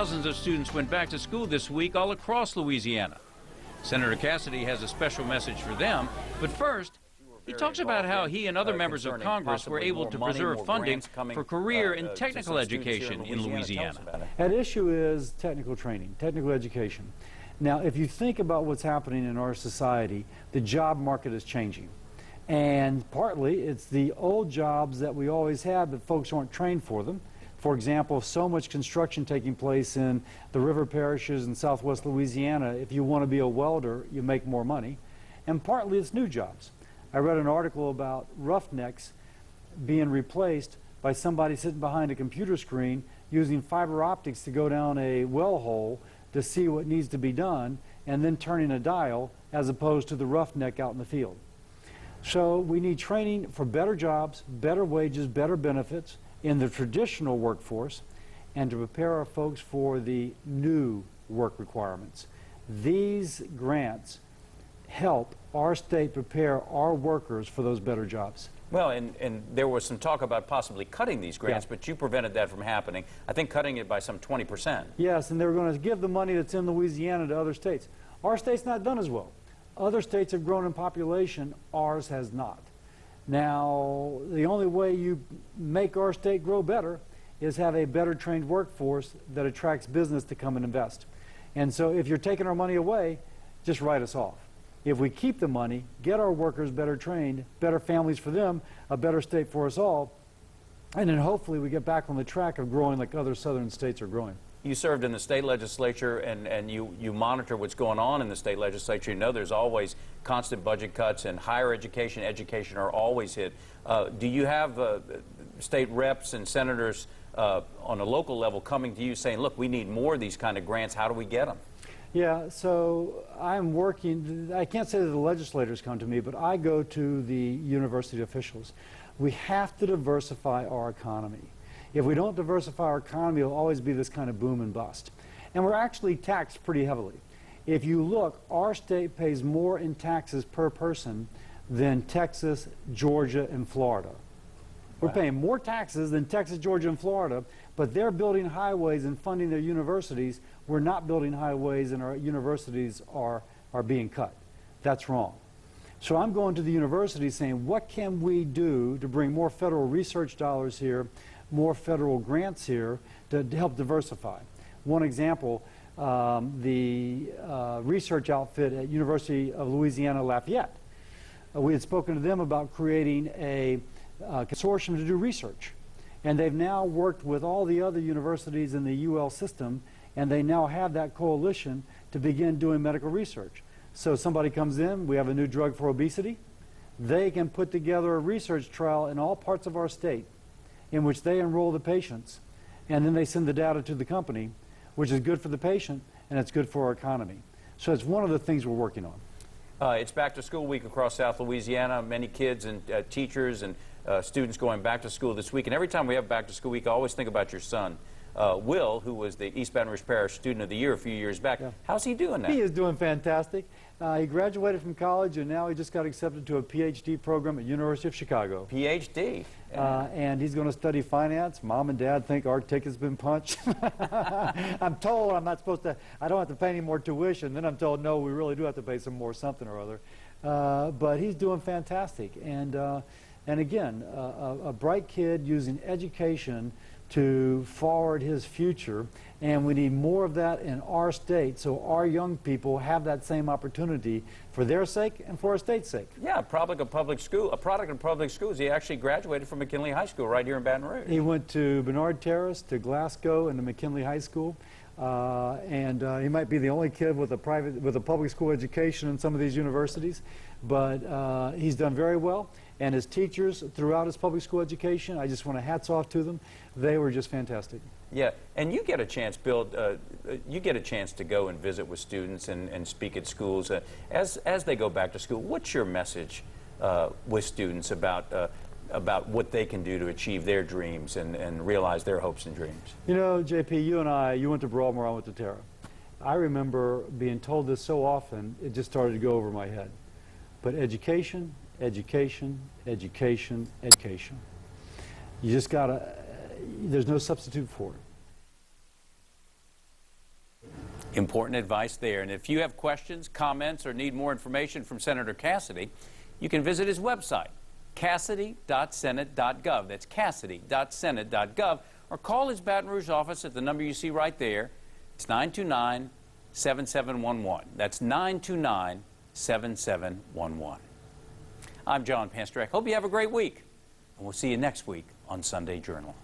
Thousands of students went back to school this week all across Louisiana. Senator Cassidy has a special message for them, but first, he talks about how he and other members of Congress were able to preserve funding for career and technical education in Louisiana. At issue is technical training, technical education. Now, if you think about what's happening in our society, the job market is changing. And partly, it's the old jobs that we always had, but folks aren't trained for them. For example, so much construction taking place in the river parishes in southwest Louisiana, if you want to be a welder, you make more money. And partly, it's new jobs. I read an article about roughnecks being replaced by somebody sitting behind a computer screen using fiber optics to go down a well hole to see what needs to be done and then turning a dial as opposed to the roughneck out in the field. So we need training for better jobs, better wages, better benefits in the traditional workforce and to prepare our folks for the new work requirements. These grants help our state prepare our workers for those better jobs. Well, and there was some talk about possibly cutting these grants, but you prevented that from happening. I think cutting it by some 20%. Yes, and they were going to give the money that's in Louisiana to other states. Our state's not done as well. Other states have grown in population, ours has not. Now, the only way you make our state grow better is have a better trained workforce that attracts business to come and invest. And so if you're taking our money away, just write us off. If we keep the money, get our workers better trained, better families for them, a better state for us all, and then hopefully we get back on the track of growing like other southern states are growing. You served in the state legislature and you monitor what's going on in the state legislature. You know there's always constant budget cuts and higher education are always hit. Do you have state reps and senators on a local level coming to you saying, look, we need more of these kind of grants, how do we get them? Yeah, so I'm working, I can't say that the legislators come to me, but I go to the university officials. We have to diversify our economy. If we don't diversify our economy, it'll always be this kind of boom and bust. And we're actually taxed pretty heavily. If you look, our state pays more in taxes per person than Texas, Georgia, and Florida. We're paying more taxes than Texas, Georgia, and Florida, but they're building highways and funding their universities. We're not building highways, and our universities are being cut. That's wrong. So I'm going to the universities saying, what can we do to bring more federal research dollars here, more federal grants here to help diversify? One example, the research outfit at University of Louisiana Lafayette. We had spoken to them about creating a consortium to do research. And they've now worked with all the other universities in the UL system, and they now have that coalition to begin doing medical research. So somebody comes in, we have a new drug for obesity, they can put together a research trial in all parts of our state in which they enroll the patients, and then they send the data to the company, which is good for the patient, and it's good for our economy. So it's one of the things we're working on. It's back to school week across South Louisiana. Many kids and teachers and students going back to school this week. And every time we have back to school week, I always think about your son, Will, who was the East Baton Rouge Parish Student of the Year a few years back. Yeah. How's he doing now? He is doing fantastic. He graduated from college, and now he just got accepted to a PhD program at University of Chicago. PhD? And he's going to study finance. Mom and Dad think our ticket's been punched. I'm told I'm not supposed to, I don't have to pay any more tuition. Then I'm told, no, we really do have to pay some more something or other. But he's doing fantastic. And again, a bright kid using education to forward his future, and we need more of that in our state so our young people have that same opportunity for their sake and for our state's sake. Yeah, a product of public schools. He actually graduated from McKinley High School right here in Baton Rouge. He went to Bernard Terrace, to Glasgow, and to McKinley High School. He might be the only kid with a public school education in some of these universities, but he's done very well. And his teachers throughout his public school education, I just want to hats off to them. They were just fantastic. Yeah, and you get a chance, Bill, you get a chance to go and visit with students and speak at schools. As they go back to school, what's your message with students about what they can do to achieve their dreams and realize their hopes and dreams? You know, JP, you went to Broadmoor, I went to Terra. I remember being told this so often, it just started to go over my head. But education, education, education, education. You just gotta, there's no substitute for it. Important advice there. And if you have questions, comments, or need more information from Senator Cassidy, you can visit his website, cassidy.senate.gov. That's cassidy.senate.gov. Or call his Baton Rouge office at the number you see right there. It's 929-7711. That's 929-7711. I'm John Pastorek. Hope you have a great week. And we'll see you next week on Sunday Journal.